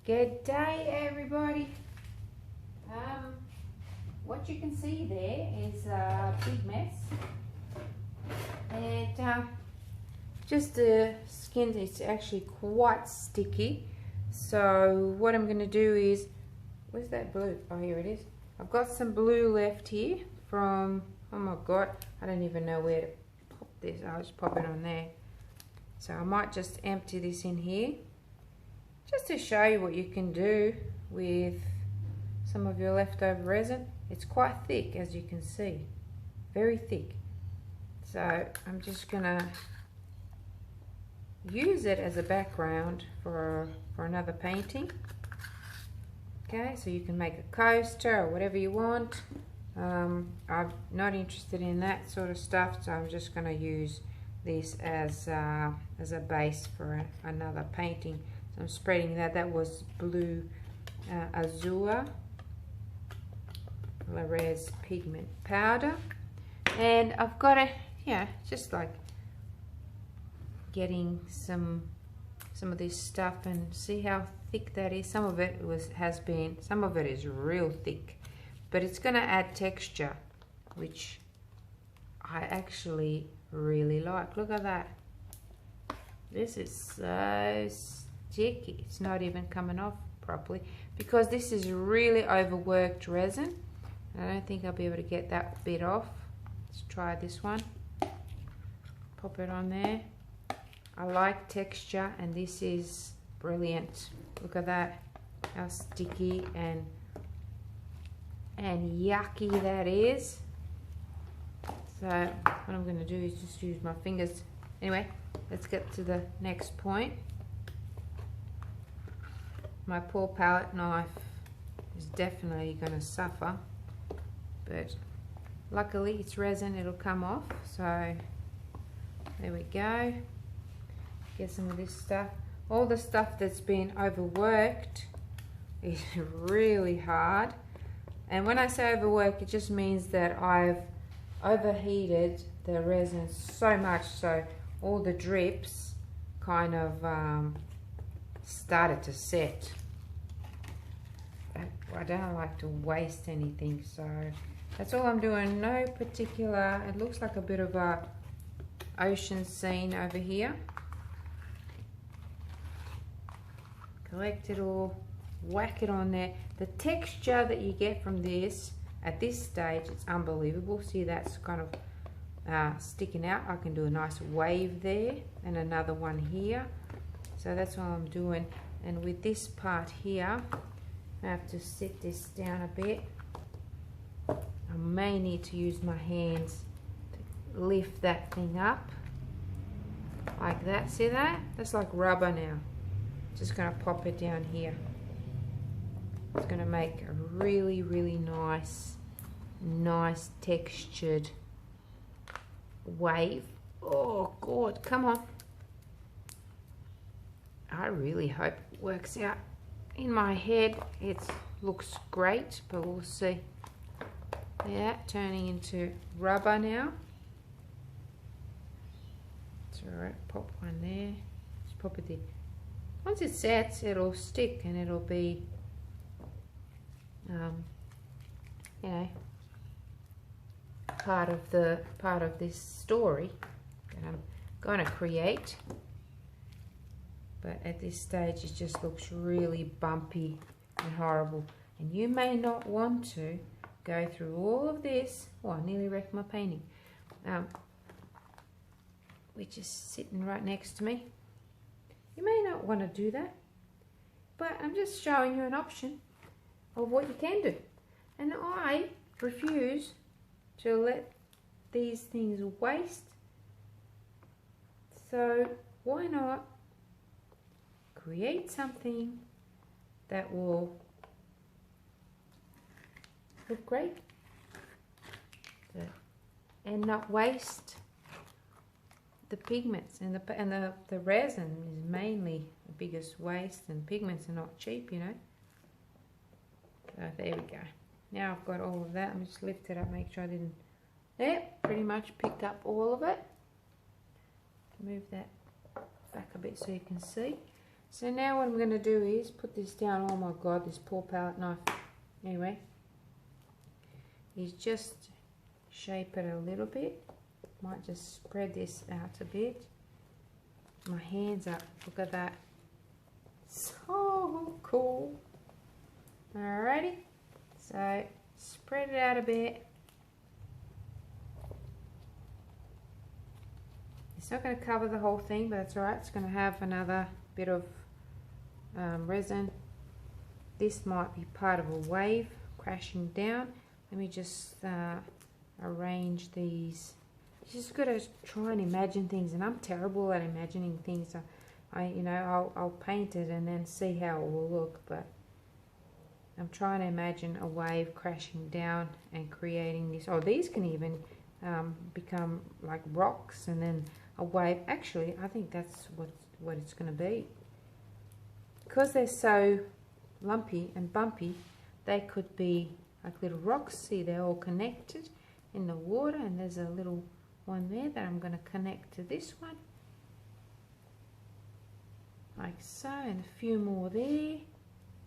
Good day, everybody. What you can see there is a big mess, and just the skin is actually quite sticky. So what I'm going to do is, where's that blue? Oh, here it is. I've got some blue left here from, oh my god, I don't even know where to pop this. I'll just pop it on there. So I might just empty this in here, just to show you what you can do with some of your leftover resin. It's quite thick, as you can see, very thick. So I'm just gonna use it as a background for another painting. Okay, so you can make a coaster or whatever you want. I'm not interested in that sort of stuff, so I'm just gonna use this as a base for another painting. So I'm spreading that. That was blue azure Resin pigment powder, and I've got a, just like getting some of this stuff, and see how thick that is. Some of it some of it is real thick, but it's going to add texture, which I actually really like. Look at that. This is so sticky. It's not even coming off properly because this is really overworked resin. I don't think I'll be able to get that bit off. Let's try this one. Pop it on there. I like texture, and this is brilliant. Look at that, how sticky and yucky that is. So what I'm going to do is just use my fingers. Anyway, let's get to the next point. My poor palette knife is definitely going to suffer, but luckily it's resin, it'll come off. So there we go. Get some of this stuff. All the stuff that's been overworked is really hard. And when I say overworked, it just means that I've overheated the resin so much so all the drips kind of started to set. I don't like to waste anything, so that's all I'm doing. No particular, it looks like a bit of a ocean scene over here. Collect it all, whack it on there. The texture that you get from this at this stage, it's unbelievable. See, that's kind of sticking out. I can do a nice wave there and another one here. So that's what I'm doing. And with this part here, I have to sit this down a bit. I may need to use my hands to lift that thing up like that. See that? That's like rubber now. Just going to pop it down here. It's going to make a really, really nice textured wave. Oh God, come on. I really hope it works out. In my head, it looks great, but we'll see. Yeah, turning into rubber now. It's alright, pop one there. Just pop it there. Once it sets, it'll stick and it'll be, you know, part of this story that I'm going to create. But at this stage, it just looks really bumpy and horrible. And you may not want to go through all of this. Oh, I nearly wrecked my painting. Which is sitting right next to me. You may not want to do that, but I'm just showing you an option of what you can do. And I refuse to let these things waste. So why not create something that will look great and not waste the pigments, and the resin is mainly the biggest waste, and pigments are not cheap, you know. So there we go. Now I've got all of that. I'm just lift it up, make sure I didn't. There, pretty much picked up all of it. Move that back a bit so you can see. So now what I'm going to do is put this down. Oh my god, this poor palette knife. Anyway, is just shape it a little bit. Might just spread this out a bit. My hands up, look at that. So cool. Alrighty, so spread it out a bit. It's not going to cover the whole thing, but that's alright. It's going to have another bit of resin. This might be part of a wave crashing down. Let me just arrange these. You just got to try and imagine things, and I'm terrible at imagining things. I'll paint it and then see how it will look, but I'm trying to imagine a wave crashing down and creating this. Oh, these can even become like rocks, and then a wave. Actually, I think that's what it's going to be. Because they're so lumpy and bumpy, they could be like little rocks. See, they're all connected in the water, and there's a little one there that I'm going to connect to this one. Like so, and a few more there,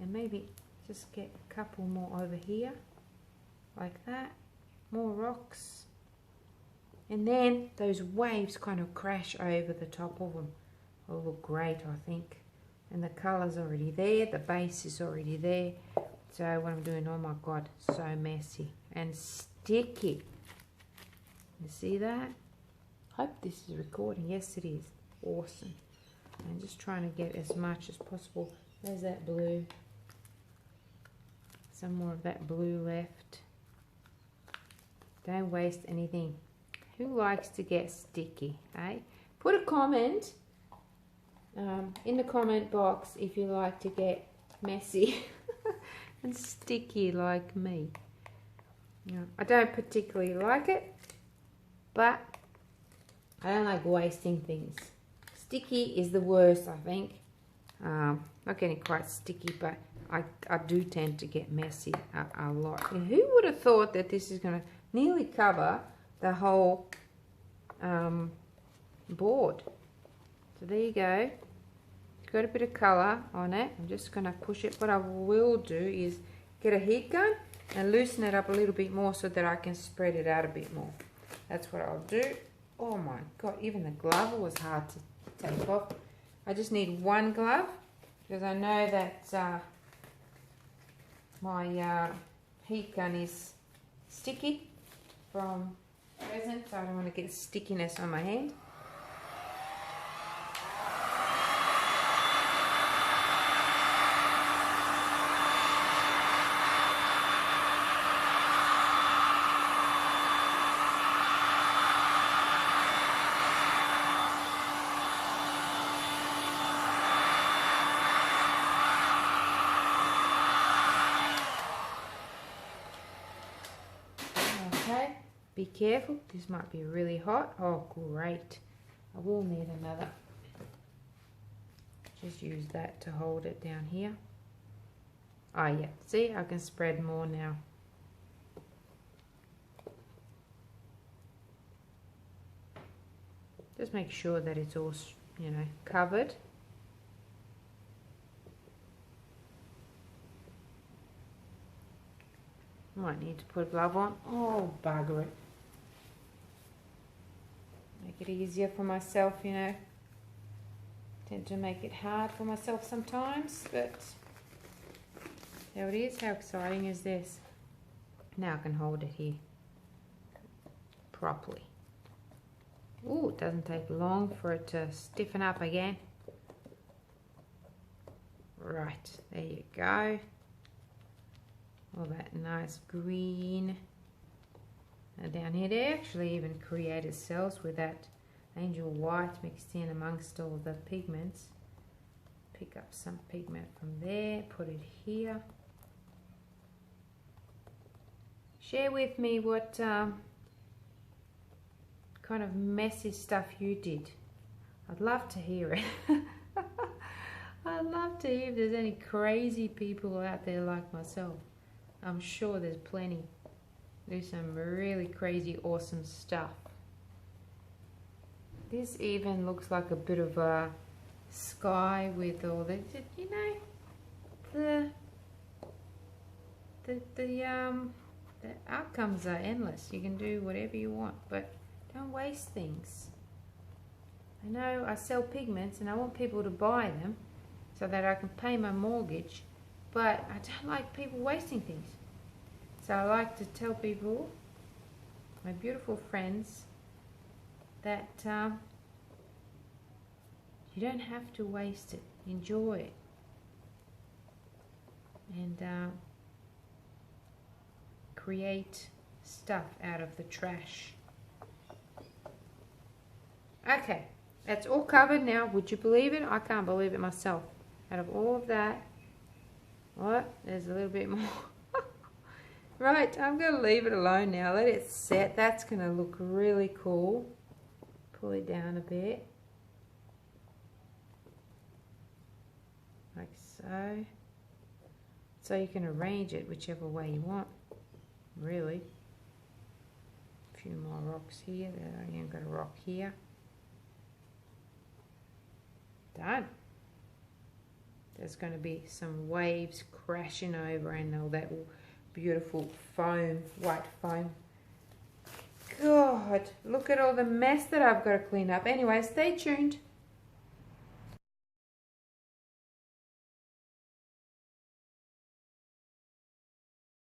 and maybe just get a couple more over here, like that. More rocks. And then those waves kind of crash over the top of them. It'll look great, I think. And the colour's already there, the base is already there. So what I'm doing, oh my god, so messy and sticky. You see that? Hope this is recording. Yes, it is. Awesome. I'm just trying to get as much as possible. There's that blue. Some more of that blue left. Don't waste anything. Who likes to get sticky, eh? Put a comment in the comment box if you like to get messy and sticky like me. I don't particularly like it, but I don't like wasting things. Sticky is the worst, I think. Not getting quite sticky, but I do tend to get messy a lot. And who would have thought that this is going to nearly cover the whole board? So there you go. It's got a bit of colour on it. I'm just going to push it. What I will do is get a heat gun and loosen it up a little bit more so that I can spread it out a bit more. That's what I'll do. Oh my god, even the glove was hard to take off. I just need one glove because I know that my heat gun is sticky from resin, so I don't want to get stickiness on my hand. Okay, be careful, this might be really hot. Oh great, I will need another. Just use that to hold it down here. Oh yeah, see, I can spread more now. Just make sure that it's all, covered. Might need to put a glove on. Oh, bugger it. Make it easier for myself, Tend to make it hard for myself sometimes, but there it is. How exciting is this? Now I can hold it here properly. Ooh, it doesn't take long for it to stiffen up again. Right, there you go. All that nice green. And down here, they actually even created cells with that angel white mixed in amongst all the pigments. Pick up some pigment from there, put it here. Share with me what kind of messy stuff you did. I'd love to hear it. I'd love to hear if there's any crazy people out there like myself. I'm sure there's plenty. There's some really crazy, awesome stuff. This even looks like a bit of a sky with all the, you know, the outcomes are endless. You can do whatever you want, but don't waste things. I know I sell pigments and I want people to buy them so that I can pay my mortgage, but I don't like people wasting things. So I like to tell people, my beautiful friends, that you don't have to waste it. Enjoy it. And create stuff out of the trash. Okay, that's all covered now. Would you believe it? I can't believe it myself. Out of all of that, what? There's a little bit more. Right, I'm going to leave it alone now. Let it set. That's going to look really cool. Pull it down a bit. Like so. So you can arrange it whichever way you want, really. A few more rocks here. I ain't got a rock here. Done. There's going to be some waves crashing over and all that beautiful foam, white foam. God, look at all the mess that I've got to clean up. Anyway, stay tuned.